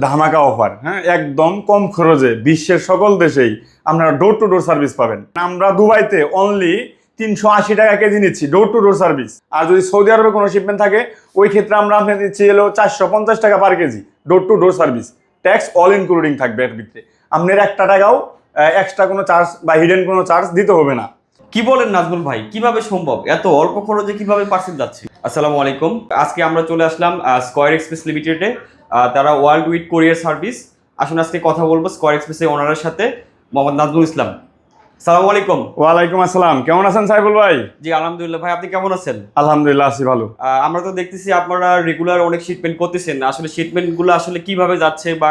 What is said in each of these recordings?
ধামাকা অফার, হ্যাঁ, একদম কম খরচে বিশ্বের সকল দেশেই আপনারা ডোর টু ডোর সার্ভিস পাবেন। আমরা দুবাইতে অনলি 380 টাকা কেজি নিচ্ছি ডোর টু ডোর সার্ভিস। আর যদি সৌদি আরবে কোনো শিপমেন্ট থাকে ওই ক্ষেত্রে আমরা আপনাকে দিচ্ছি 450 টাকা per KG door to door service. Tax all including থাকবে এর ভিতরে। আপনার একটা টাকাও এক্সট্রা কোনো চার্জ বা হিডেন কোনো চার্জ দিতে হবে না। কি বলেন নাজমুল ভাই, কিভাবে সম্ভব এত অল্প খরচে কিভাবে পার্সেল যাচ্ছে? আসসালামু আলাইকুম, আজকে আমরা চলে আসলাম স্কয়ার এক্সপ্রেস লিমিটেডে। তারা ওয়ার্ল্ড উইড কোরিয়ার সার্ভিস। আসুন আজকে কথা বলবো স্কয়ার এক্সপ্রেসের ওনারের সাথে, মোহাম্মদ নাজমুল ইসলাম। আসসালামু আলাইকুম। ওয়ালাইকুম আসসালাম, কেমন আছেন সাইফুল ভাই? জি আলহামদুলিল্লাহ ভাই, আপনি কেমন আছেন? আলহামদুলিল্লাহ আছি ভালো। আমরা তো দেখতেছি আপনারা রেগুলার অনেক শিপমেন্ট করতেছেন, আসলে শিপমেন্টগুলো আসলে কিভাবে যাচ্ছে বা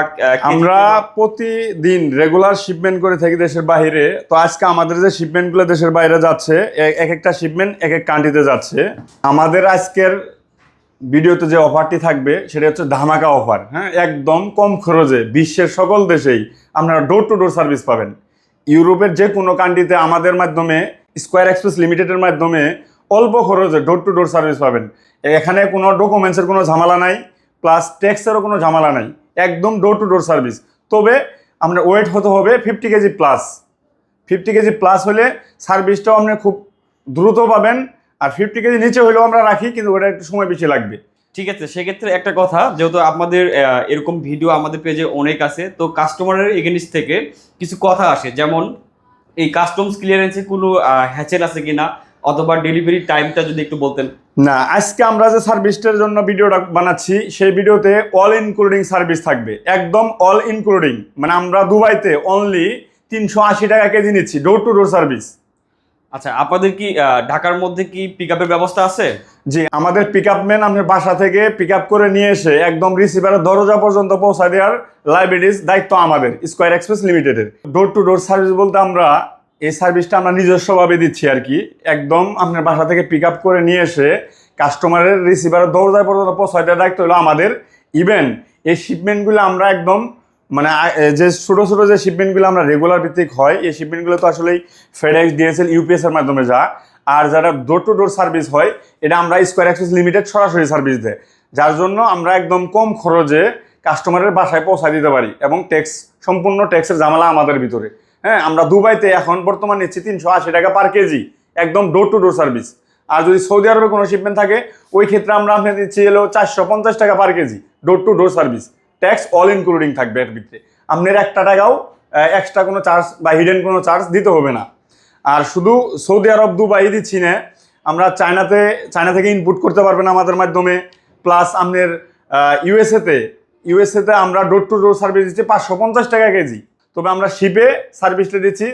আমরা প্রতিদিন রেগুলার শিপমেন্ট করে থাকি দেশের বাইরে। তো আজকে আমাদের যে শিপমেন্টগুলো দেশের বাইরে যাচ্ছে, এক একটা শিপমেন্ট এক এক কান্ট্রিতে যাচ্ছে। আমাদের আজকের ভিডিওতে যে অফারটি থাকবে সেটা হচ্ছে ধামাকা অফার, হ্যাঁ, একদম কম খরচে বিশ্বের সকল দেশেই আপনারা ডোর টু ডোর সার্ভিস পাবেন। ইউরোপের যে কোনো কান্ট্রিতে আমাদের মাধ্যমে স্কয়ার এক্সপ্রেস লিমিটেডের মাধ্যমে অল্প খরচে ডোর টু ডোর সার্ভিস পাবেন। এখানে কোনো ডকুমেন্টসের কোনো ঝামেলা নাই, প্লাস ট্যাক্সেরও কোনো ঝামেলা নাই, একদম ডোর টু ডোর সার্ভিস। তবে আপনার ওয়েট হতে হবে 50 কেজি প্লাস। 50 কেজি প্লাস হলে সার্ভিসটাও আপনি খুব দ্রুত পাবেন। আর 50 কেজি নিচে হলেও আমরা রাখি, কিন্তু ওটা একটু সময় বেশি লাগবে। ঠিক আছে, সেক্ষেত্রে একটা কথা, যেহেতু আপনাদের এরকম ভিডিও আমাদের পেজে অনেক আছে, তো কাস্টমারের এগেনিস্ট থেকে কিছু কথা আসে, যেমন এই কাস্টমস ক্লিয়ারেন্সে কোনো হ্যাচেল আছে কিনা, অথবা ডেলিভারি টাইমটা যদি একটু বলতেন। না, আজকে আমরা যে সার্ভিসটার জন্য ভিডিওটা বানাচ্ছি সেই ভিডিওতে অল ইনক্লুডিং সার্ভিস থাকবে, একদম অল ইনক্লুডিং। মানে আমরা দুবাইতে অনলি 380 টাকা কেজি নিচ্ছি ডোর টু ডোর সার্ভিস। আচ্ছা, আপনাদের কি ঢাকার মধ্যে কি পিক আপের ব্যবস্থা আছে? জি, আমাদের পিক আপ ম্যান আপনার বাসা থেকে পিক আপ করে নিয়ে এসে একদম রিসিভারের দরজা পর্যন্ত পৌঁছায় দেওয়ার লাইব্রেরিজ দায়িত্ব আমাদের স্কয়ার এক্সপ্রেস লিমিটেডের। ডোর টু ডোর সার্ভিস বলতে আমরা এই সার্ভিসটা আমরা নিজস্বভাবে দিচ্ছি আর কি। একদম আপনার বাসা থেকে পিক আপ করে নিয়ে এসে কাস্টমারের রিসিভারের দরজা পর্যন্ত পৌঁছায় দেওয়ার দায়িত্ব হলো আমাদের। ইভেন এই শিপমেন্টগুলো আমরা একদম মানে যে ছোটো ছোটো যে শিপমেন্টগুলো আমরা রেগুলার ভিত্তিক হয়, এই শিপমেন্টগুলো তো আসলেই ফেডেক্স, ডিএসএল, ইউপিএস এর মাধ্যমে যা। আর যারা ডোর টু ডোর সার্ভিস হয় এটা আমরা স্কয়ার এক্সপ্রেস লিমিটেড সরাসরি সার্ভিস দেয়, যার জন্য আমরা একদম কম খরচে কাস্টমারের বাসায় পৌঁছায় দিতে পারি। এবং ট্যাক্স, সম্পূর্ণ ট্যাক্সের ঝামেলা আমাদের ভিতরে। হ্যাঁ, আমরা দুবাইতে এখন বর্তমান নিচ্ছি 380 টাকা পার কেজি, একদম ডোর টু ডোর সার্ভিস। আর যদি সৌদি আরবে কোনো শিপমেন্ট থাকে ওই ক্ষেত্রে আমরা আপনাকে দিচ্ছি 450 টাকা per KG door to door service. Tax all including থাকবে এর ভিতরে। আপনার একটা টাকাও এক্সট্রা কোনো চার্জ বা হিডেন কোনো চার্জ দিতে হবে না। আর শুধু সৌদি আরব দুবাই দিচ্ছি না, আমরা চায়না থেকে ইনপুট করতে পারবেন আমাদের মাধ্যমে। প্লাস আপনার ইউএসএতে আমরা ডোর টু ডোর সার্ভিস দিচ্ছি 550 টাকা কেজি। তবে আমরা শিপে সার্ভিসটা দিচ্ছি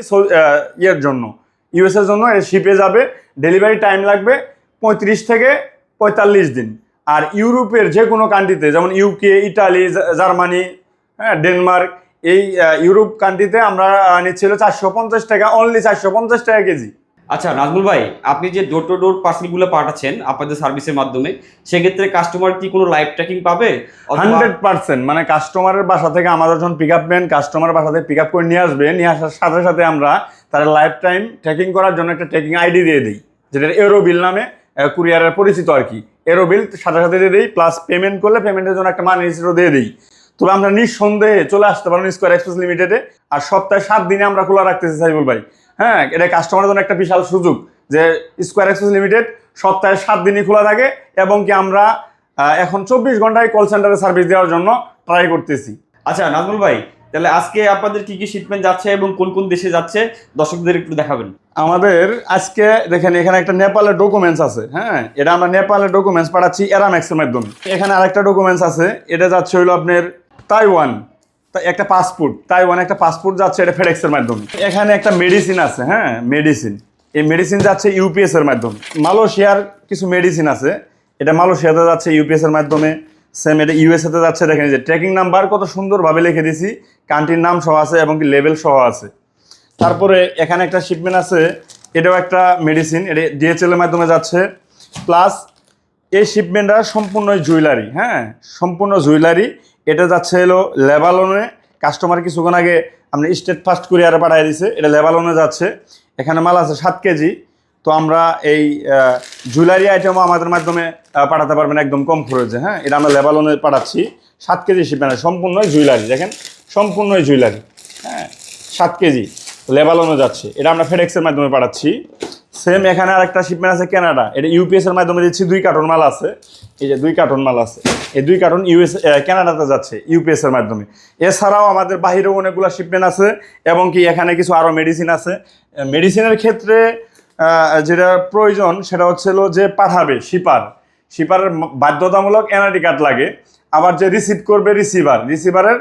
ইয়ের জন্য, ইউএসএর জন্য। শিপে যাবে, ডেলিভারি টাইম লাগবে 35 থেকে 45 দিন। আর ইউরোপের যে কোনো কান্ট্রিতে, যেমন ইউকে, ইটালি, জার্মানি, হ্যাঁ, ডেনমার্ক, এই ইউরোপ কান্ট্রিতে আমরা নিচ্ছিল 450 টাকা, অনলি 450 টাকা কেজি। আচ্ছা নাজমুল ভাই, আপনি যে ডোর টু ডোর পার্সেলগুলো পাঠাচ্ছেন আপনাদের সার্ভিসের মাধ্যমে, সেক্ষেত্রে কাস্টমার কি কোনো লাইভ ট্র্যাকিং পাবে? 100%। মানে কাস্টমারের বাসা থেকে আমাদের যখন পিক আপ নেন, কাস্টমার বাসা থেকে পিক আপ করে নিয়ে আসবে, নিয়ে আসার সাথে সাথে আমরা তার লাইফ টাইম ট্র্যাকিং করার জন্য একটা ট্র্যাকিং আইডি দিয়ে দিই, যেটা এরোবিল নামে কুরিয়ারের পরিচিত আর কি। এরোবিল সাথে সাথে দিয়ে দিই, প্লাস পেমেন্ট করলে পেমেন্টের জন্য একটা মানি রিসিটও দিয়ে দিই। তবে আমরা নিঃসন্দেহে চলে আসতে পারেন স্কয়ার এক্সপ্রেস লিমিটেডে। আর সপ্তাহে 7 দিনে আমরা খোলা রাখতেছি সাইফুল ভাই। হ্যাঁ, এটা কাস্টমারের জন্য একটা বিশাল সুযোগ যে স্কয়ার এক্সপ্রেস লিমিটেড সপ্তাহে 7 দিনই খোলা থাকে। এবং কি আমরা এখন 24 ঘন্টায় কল সেন্টারে সার্ভিস দেওয়ার জন্য ট্রাই করতেছি। আচ্ছা নাজমুল ভাই, তাহলে আজকে আপনাদের কি কি শিপমেন্ট যাচ্ছে এবং কোন কোন দেশে যাচ্ছে দর্শকদের একটু দেখাবেন। আমাদের আজকে দেখেন এখানে একটা নেপালের ডকুমেন্টস আছে। হ্যাঁ, এটা আমরা নেপালের ডকুমেন্টস পাঠাচ্ছি এরামেক্সের মাধ্যমে। এখানে আরেকটা ডকুমেন্টস আছে, এটা যাচ্ছে হইলো আপনার তাইওয়ান, একটা পাসপোর্ট, তাইওয়ান একটা পাসপোর্ট যাচ্ছে, এটা ফেডেক্সের মাধ্যমে। এখানে একটা মেডিসিন আছে, হ্যাঁ, মেডিসিন, এই মেডিসিন যাচ্ছে ইউপিএস এর মাধ্যমে। মালয়েশিয়ার কিছু মেডিসিন আছে, এটা মালয়েশিয়াতে যাচ্ছে ইউপিএস এর মাধ্যমে। সেম এটা ইউএসএতে যাচ্ছে। দেখেন যে ট্র্যাকিং নাম্বার কত সুন্দরভাবে লিখে দিছি, কান্ট্রির নাম সহ আছে এবং কি লেভেল সহ আছে। তারপরে এখানে একটা শিপমেন্ট আছে, এটাও একটা মেডিসিন, এটা ডিএচএল এর মাধ্যমে যাচ্ছে। প্লাস এই শিপমেন্টটা সম্পূর্ণ জুয়েলারি, হ্যাঁ, সম্পূর্ণ জুয়েলারি। এটা যাচ্ছে লেবাননে। কাস্টমার কিছুক্ষণ আগে আপনি স্টেট ফার্স্ট কুরিয়ারে পাঠিয়ে দিছে, এটা লেবাননে যাচ্ছে। এখানে মাল আছে 7 কেজি। তো আমরা এই জুয়েলারি আইটেমও আমাদের মাধ্যমে পাঠাতে পারবেন একদম কম খরচে। হ্যাঁ, এটা আমরা লেবাননে পাঠাচ্ছি। 7 কেজি শিপমেন্ট, সম্পূর্ণই জুয়েলারি, দেখেন সম্পূর্ণই জুয়েলারি। হ্যাঁ, 7 কেজি লেবাননে যাচ্ছে। এটা আমরা ফেডেক্সের মাধ্যমে পাঠাচ্ছি। সেম এখানে আরেকটা শিপমেন্ট আছে কানাডা, এটা ইউপিএস এর মাধ্যমে দিচ্ছি। 2 কার্টন মাল আছে, এই যে 2 কার্টন মাল আছে, এই 2 কার্টন কানাডাতে যাচ্ছে ইউপিএস এর মাধ্যমে। এছাড়াও আমাদের বাহিরেও অনেকগুলো শিপমেন্ট আছে, এবং কি এখানে কিছু আরও মেডিসিন আছে। মেডিসিনের ক্ষেত্রে যেটা প্রয়োজন সেটা হচ্ছিল যে পাঠাবে শিপারের বাধ্যতামূলক এনআইডি কার্ড লাগে। আবার যে রিসিভ করবে রিসিভারের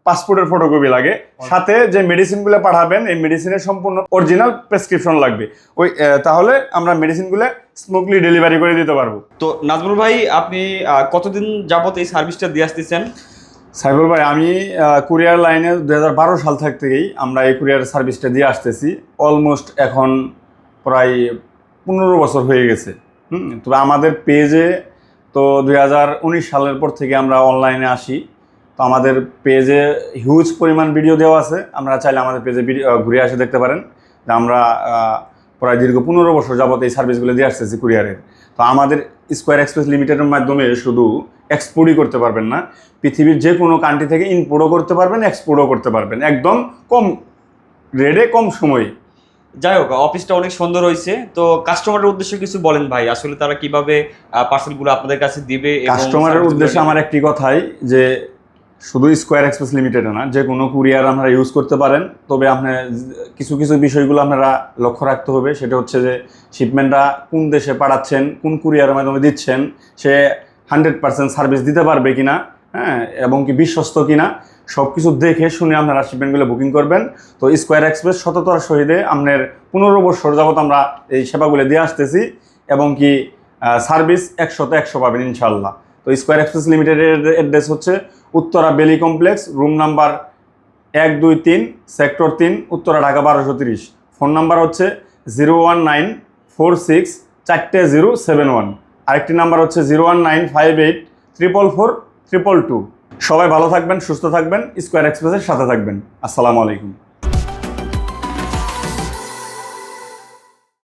পাসপোর্টের ফটোকপি লাগে। সাথে যে মেডিসিনগুলো পাঠাবেন এই মেডিসিনের সম্পূর্ণ অরিজিনাল প্রেসক্রিপশন লাগবে। ওই তাহলে আমরা মেডিসিনগুলো স্মুথলি ডেলিভারি করে দিতে পারবো। তো নাজমুল ভাই, আপনি কতদিন যাবত এই সার্ভিসটা দিয়ে আসতেছেন? সাইবুল ভাই, আমি কুরিয়ার লাইনে 2012 সাল থেকেই আমরা এই কুরিয়ার সার্ভিসটা দিয়ে আসতেছি। অলমোস্ট এখন প্রায় 15 বছর হয়ে গেছে। তবে আমাদের পেজে তো 2019 সালের পর থেকে আমরা অনলাইনে আসি। তো আমাদের পেজে হিউজ পরিমাণ ভিডিও দেওয়া আছে, আমরা চাইলে আমাদের পেজে ঘুরে আসে দেখতে পারেন যে আমরা প্রায় দীর্ঘ 15 বছর যাবত এই সার্ভিসগুলো দিয়ে আসতেছি কুরিয়ারের। তো আমাদের স্কয়ার এক্সপ্রেস লিমিটেডের মাধ্যমে শুধু এক্সপোর্টই করতে পারবেন না, পৃথিবীর যে কোনো কান্ট্রি থেকে ইম্পোর্টও করতে পারবেন, এক্সপোর্টও করতে পারবেন একদম কম রেটে, কম সময়ে। যাই হোক, অফিসটা অনেক সুন্দর হয়েছে। তো কাস্টমারের উদ্দেশ্যে কিছু বলেন ভাই, আসলে তারা কিভাবে পার্সেলগুলো আপনাদের কাছে দিবে? কাস্টমারের উদ্দেশ্যে আমার একটি কথাই, যে শুধু স্কয়ার এক্সপ্রেস লিমিটেডে না, যে কোনো কুরিয়ার আপনারা ইউজ করতে পারেন। তবে আপনার কিছু কিছু বিষয়গুলো আপনারা লক্ষ্য রাখতে হবে। সেটা হচ্ছে যে শিপমেন্টটা কোন দেশে পাঠাচ্ছেন, কোন কুরিয়ারের মাধ্যমে দিচ্ছেন, সে 100% সার্ভিস দিতে পারবে কিনা, হ্যাঁ, এবং কি বিশ্বস্ত কিনা, সব কিছু দেখে শুনে আপনারা শিপমেন্টগুলো বুকিং করবেন। তো স্কয়ার এক্সপ্রেস সততার সহিতে আপনার 15 বছর যাবত আমরা এই সেবাগুলো দিয়ে আসতেছি, এবং কি সার্ভিস 100তে 100 পাবেন ইনশাল্লাহ। তো স্কয়ার এক্সপ্রেস লিমিটেডের অ্যাড্রেস হচ্ছে উত্তরা বেলি complex, room number 123, sector 3, Uttara, Dhaka 1230। Phone number হচ্ছে 019464071। আরেকটি নাম্বার হচ্ছে 01958444222। সবাই ভালো থাকবেন, সুস্থ থাকবেন, স্কয়ার এক্সপ্রেসের সাথে থাকবেন। আসসালামু আলাইকুম।